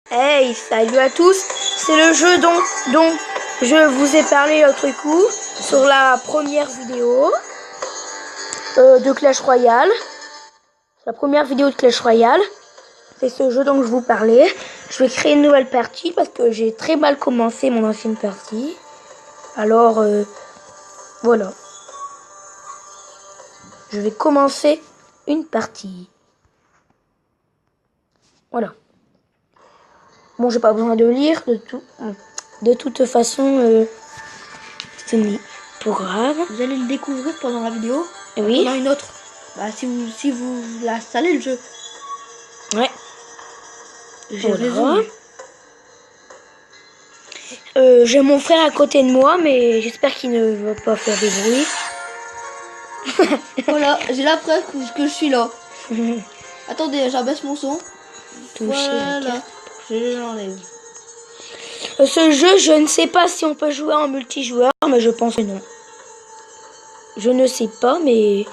Hey, salut à tous, c'est le jeu dont je vous ai parlé l'autre coup sur la première vidéo de Clash Royale. La première vidéo de Clash Royale, c'est ce jeu dont je vous parlais. Je vais créer une nouvelle partie parce que j'ai très mal commencé mon ancienne partie. Alors, voilà. Je vais commencer une partie. Voilà. Bon, j'ai pas besoin de lire de toute façon, ce n'est pas grave. Vous allez le découvrir pendant la vidéo. Oui. Pendant une autre. Bah, si vous l'installez le jeu. Ouais. J'ai Voilà. raison. J'ai mon frère à côté de moi, mais j'espère qu'il ne va pas faire des bruits. Voilà, j'ai la preuve que je suis là. Attendez, j'abaisse mon son. Toucher la Voilà. carte. Je l'enlève. Ce jeu, je ne sais pas si on peut jouer en multijoueur, mais je pense que non. Je ne sais pas, mais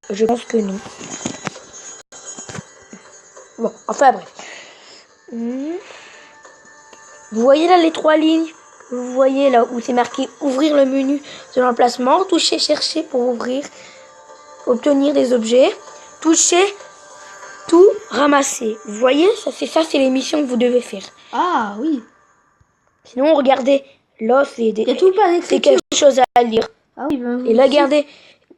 je pense que non. Bon, enfin bref. Vous voyez là les trois lignes? Vous voyez là où c'est marqué ouvrir le menu de l'emplacement, toucher chercher pour ouvrir, obtenir des objets, toucher tout, ramasser. Vous voyez, ça c'est les missions que vous devez faire. Ah oui. Sinon regardez, là c'est Il y a tout le pas c'est quelque chose à lire. Ah oui, ben, Et là regardez,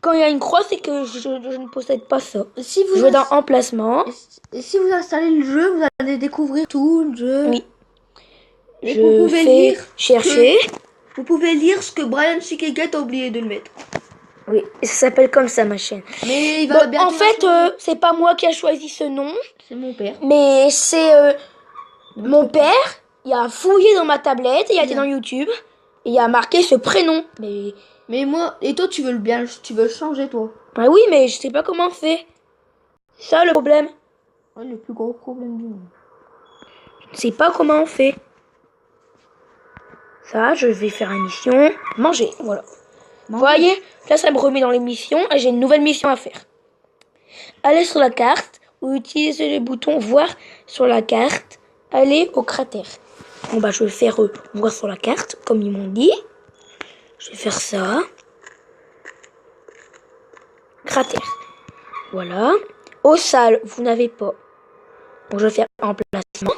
quand il y a une croix, c'est que je ne possède pas ça. si vous Je vais dans emplacement. Et si vous installez le jeu, vous allez découvrir tout le jeu. Oui. Et Je vous pouvez fais lire chercher. Vous pouvez lire ce que Brian Chiqueguet a oublié de le mettre. Oui, ça s'appelle comme ça ma chaîne. Mais il va Bon, bientôt en fait, c'est pas moi qui a choisi ce nom, c'est mon père. mais c'est mon père. Il a fouillé dans ma tablette, il a été dans YouTube, et il a marqué ce prénom. Mais moi, et toi, tu veux le changer, toi. Ah oui, mais je sais pas comment on fait. C'est ça le problème. Ouais, le plus gros problème du monde. Je sais pas comment on fait. Ça, je vais faire une mission. Manger, voilà. Vous voyez, là, ça me remet dans les missions et j'ai une nouvelle mission à faire. Allez sur la carte ou utilisez le bouton voir sur la carte. Allez au cratère. Bon, bah, je vais faire voir sur la carte, comme ils m'ont dit. Je vais faire ça. Cratère. Voilà. Aux salles, vous n'avez pas. Bon, je vais faire emplacement.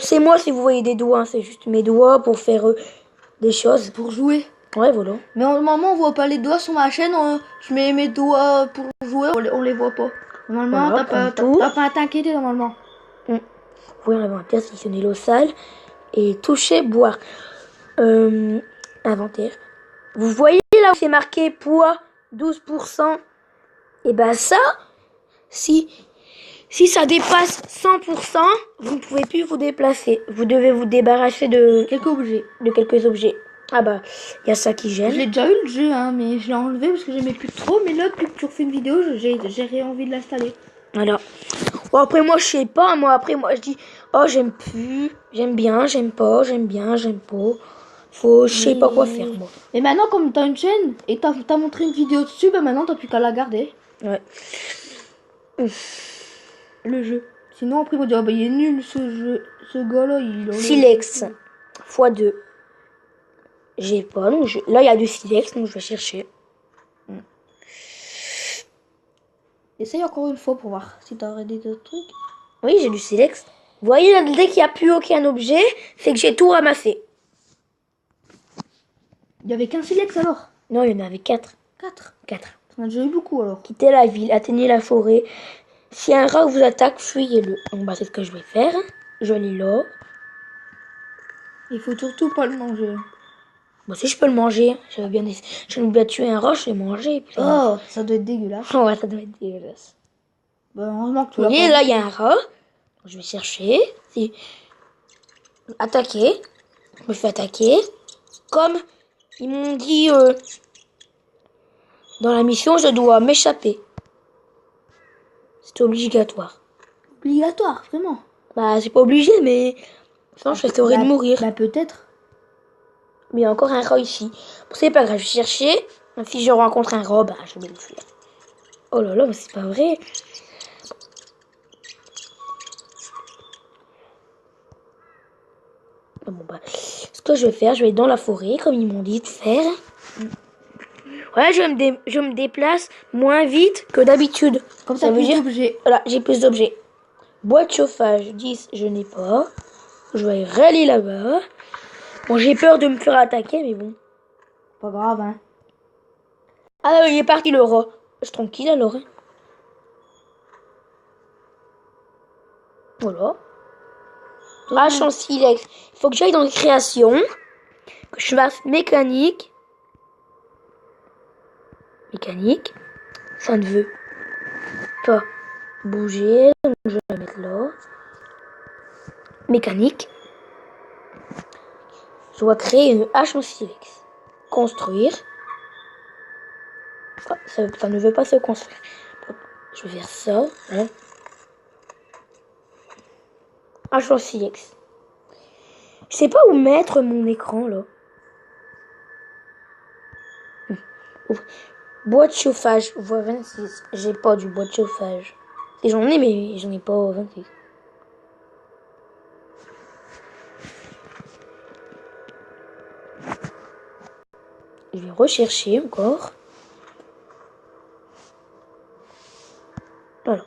C'est moi si vous voyez des doigts, hein, c'est juste mes doigts pour faire des choses. Pour jouer. Ouais, voilà. Mais normalement, on voit pas les doigts sur ma chaîne. Je mets mes doigts pour jouer, on les voit pas. Normalement, Voilà, t'as pas à t'inquiéter normalement. Vous pouvez inventaire, sélectionner l'eau sale et toucher boire. Inventaire. Vous voyez là où c'est marqué poids 12%. Et ben ça, si ça dépasse 100%, vous ne pouvez plus vous déplacer. Vous devez vous débarrasser de quelques objets. Ah bah, il y a ça qui gêne. Je l'ai déjà eu le jeu, hein, mais je l'ai enlevé parce que j'aimais plus trop. Mais là, plus que tu refais une vidéo, j'ai envie de l'installer. Voilà. Bon, après moi je sais pas, moi je dis oh j'aime plus, j'aime bien, j'aime pas, j'aime bien, j'aime pas. Je sais pas quoi faire moi. Et maintenant comme t'as une chaîne et t'as montré une vidéo dessus, bah maintenant t'as plus qu'à la garder. Ouais. Le jeu. Sinon après ils vont dire bah il est nul ce jeu, ce gars là il Silex x2. J'ai pas donc là il y a du silex donc je vais chercher. Essaye encore une fois pour voir si t'as arrêté d'autres trucs. Oui, j'ai du silex. Vous voyez là, dès qu'il n'y a plus aucun objet, c'est que j'ai tout ramassé. Il y avait qu'un silex alors? Non, il y en avait 4. 4. 4. On a déjà eu beaucoup alors. Quittez la ville, atteignez la forêt. Si un rat vous attaque, fuyez-le. Donc bah c'est ce que je vais faire. Je vais aller là. Il faut surtout pas le manger. Bon, si je peux le manger, j'avais bien tuer un rat, je vais manger. Puis oh, ça doit être dégueulasse. Ouais, ça doit être dégueulasse. Bah, heureusement que tu Vous voyez, là, il y a un rat. Je vais chercher. Attaquer. Je me fais attaquer. Comme ils m'ont dit dans la mission, je dois m'échapper. C'est obligatoire. Obligatoire, vraiment? Bah, c'est pas obligé, mais sinon, je risquerais de mourir. Bah, peut-être. Mais il y a encore un rat ici. Bon, c'est pas grave, je vais chercher. Si je rencontre un rat, bah, je vais le fuir. Oh là là, mais c'est pas vrai. Bon bah, ce que je vais faire, je vais aller dans la forêt, comme ils m'ont dit de faire. Ouais, je me déplace moins vite que d'habitude. Comme ça, veut plus dire, d'objets. voilà, j'ai plus d'objets. Boîte chauffage, 10, je n'ai pas. Je vais rallier là-bas. Bon, j'ai peur de me faire attaquer, mais bon. Pas grave, hein. Ah, il est parti le rat. Je suis tranquille alors. Hein. Voilà. Hache en silex. Il faut que j'aille dans les créations. Que je fasse mécanique. Mécanique. Ça ne veut pas bouger. Donc je vais la mettre là. Mécanique. Je dois créer une hache en silex. Construire. Ah, ça ne veut pas se construire. Je vais faire ça. Hein. Hache en silex. Je sais pas où mettre mon écran là. Boîte de chauffage. Voie 26. J'ai pas du bois de chauffage. Et j'en ai, mais j'en ai pas 26. Je vais rechercher encore. Voilà.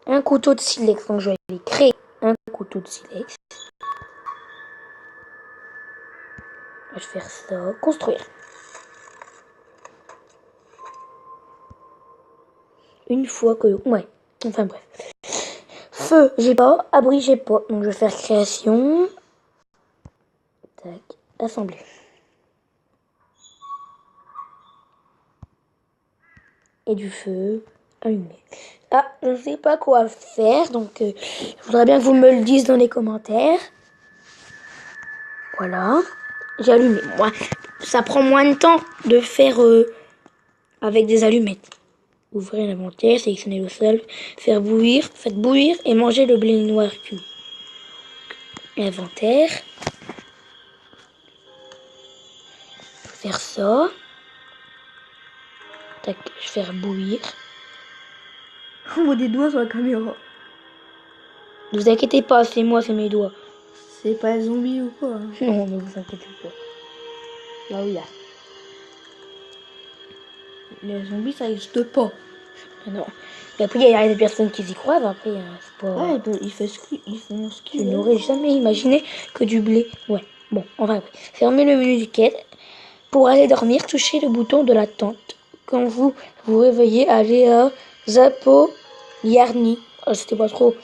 Un couteau de silex. Donc je vais aller créer un couteau de silex. Je vais faire ça. Construire. Une fois que... Ouais. Enfin bref. Feu, j'ai pas. Abri, j'ai pas. Donc je vais faire création. Tac. Assembler. Et du feu. Allumé. Ah, je ne sais pas quoi faire. Donc je voudrais bien que vous me le disiez dans les commentaires. Voilà. J'ai allumé. Moi, ça prend moins de temps de faire avec des allumettes. Ouvrez l'inventaire, sélectionnez le sol, faire bouillir, faites bouillir et mangez le blé noir cuit. Inventaire. Faire ça. Tac, je vais faire bouillir. On voit des doigts sur la caméra. Ne vous inquiétez pas, c'est moi, c'est mes doigts. C'est pas un zombie ou quoi? Non, ne vous inquiétez pas. Là où il y a. Les zombies, ça n'existe pas. Non. Et après, il y a des personnes qui y croient, après, c'est pas... Ouais, ils font ce Je qu'ils n'aurais jamais imaginé que du blé. Ouais, bon, on va fermer le menu du quai. Pour aller dormir, touchez le bouton de la tente. Quand vous vous réveillez, allez à Zapo Yarni. Oh, c'était pas trop.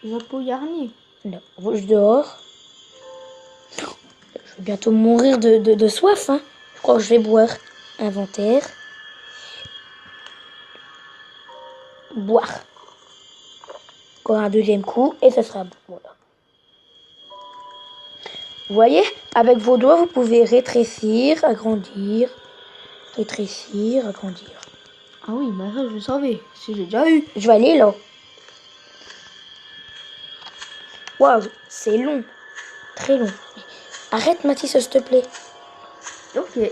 Zapo Yarni. Non, je dehors. Je vais bientôt mourir de soif. Hein. Je crois que je vais boire. Inventaire. Boire. Encore un deuxième coup et ça sera bon. Voilà. Vous voyez, avec vos doigts, vous pouvez rétrécir, agrandir, rétrécir, agrandir. Ah oui, bah ça, je le savais. Si j'ai déjà eu. Je vais aller là. Waouh, c'est long. Très long. Arrête, Mathis, s'il te plaît. Ok.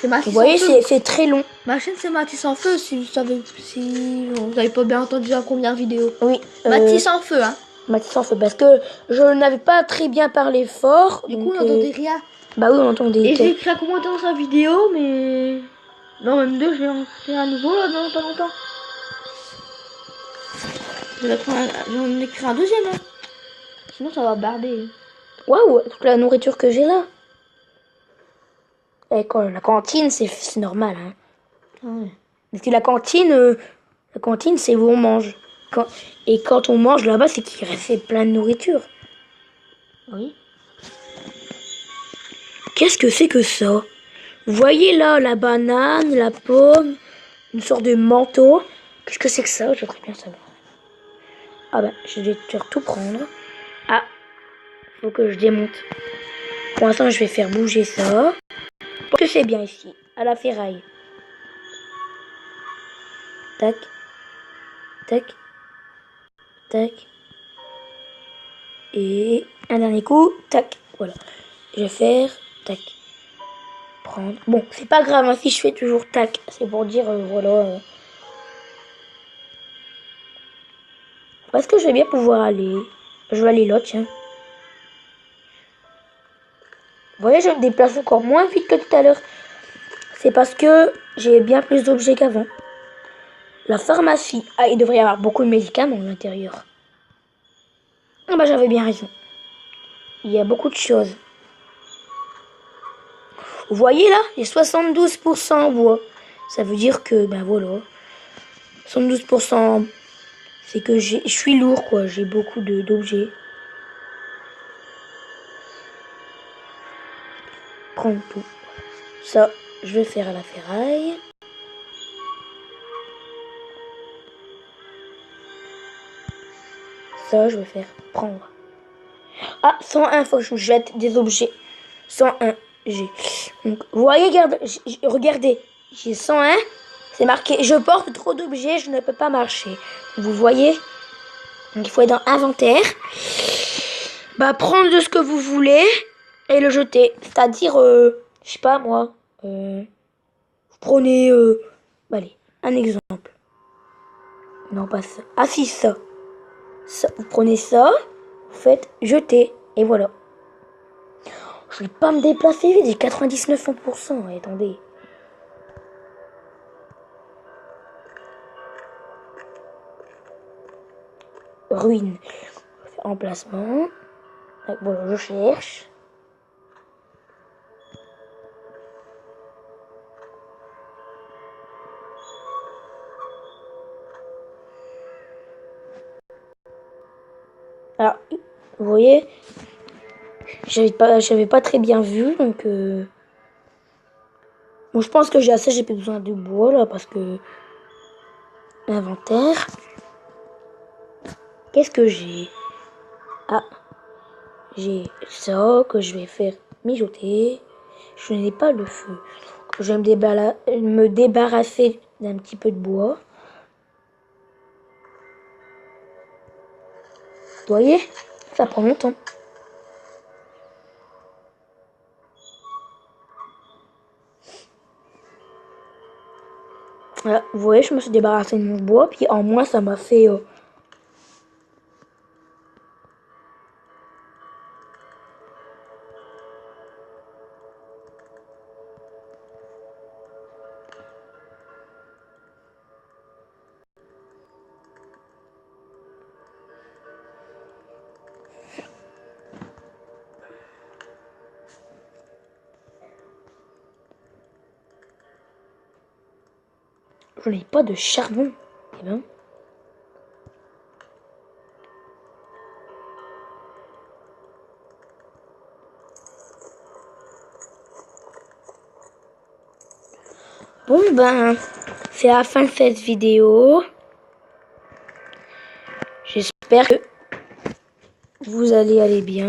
C'est Mathis Vous voyez, en feu. c'est très long. Ma chaîne, c'est Mathis en feu. Si vous savez, si vous n'avez pas bien entendu la première vidéo. Oui. Mathis en feu, hein. Mathis en feu, parce que je n'avais pas très bien parlé fort. Du donc, coup, on n'entendait rien. Bah oui, on entendait. Et j'ai écrit un commentaire dans sa vidéo, mais... Non, même deux, je vais en faire un nouveau, là, dans pas longtemps. J'en écris un deuxième, hein. Sinon, ça va barder. Waouh, toute la nourriture que j'ai là. Et quand la cantine, c'est normal. Hein. Ah ouais. Parce que la cantine, c'est où on mange. Et quand on mange là-bas, c'est qu'il reste plein de nourriture. Oui. Qu'est-ce que c'est que ça? Vous voyez là, la banane, la pomme, une sorte de manteau. Qu'est-ce que c'est que ça? Je voudrais bien savoir. Ah ben, je vais tout prendre. Ah, faut que je démonte. Pour l'instant, je vais faire bouger ça. Parce que c'est bien ici, à la ferraille. Tac. Tac. Tac. Et un dernier coup. Tac. Voilà. Je vais faire. Tac. prendre. Bon, c'est pas grave, hein, si je fais toujours tac, c'est pour dire, voilà. Où est-ce que je vais bien pouvoir aller? Je vais aller là, tiens. Vous voyez, je me déplace encore moins vite que tout à l'heure. C'est parce que j'ai bien plus d'objets qu'avant. La pharmacie. Ah, il devrait y avoir beaucoup de médicaments à l'intérieur. Ah bah j'avais bien raison. Il y a beaucoup de choses. Vous voyez là, j'ai 72% en bois. Ça veut dire que, ben voilà. 72%, c'est que je suis lourd quoi. J'ai beaucoup d'objets. Prendre tout. Ça, je vais faire à la ferraille. Ça, je vais faire prendre. Ah, 101, faut que je jette des objets. 101, j'ai. Donc, vous voyez, regardez, j'ai 101. C'est marqué, je porte trop d'objets, je ne peux pas marcher. Vous voyez? Donc, il faut être dans inventaire. Bah, prendre de ce que vous voulez et le jeter. C'est-à-dire, je sais pas moi. Vous prenez, allez, un exemple. Non, pas ça. Ah si, ça. Vous prenez ça, vous faites jeter, et voilà. Je vais pas me déplacer vite, j'ai 99%. Attendez. Ruine. Emplacement. Voilà, je cherche. Alors, vous voyez, j'avais pas très bien vu, donc bon, je pense que j'ai assez, j'ai plus besoin de bois là parce que inventaire. Qu'est-ce que j'ai? Ah, j'ai ça que je vais faire mijoter. Je n'ai pas le feu. Je vais me débarrasser d'un petit peu de bois. Vous voyez, ça prend longtemps. Voilà, vous voyez, je me suis débarrassé de mon bois, puis en moins, ça m'a fait... Je n'ai pas de charbon. Eh ben... Bon ben, c'est la fin de cette vidéo. J'espère que vous allez aller bien.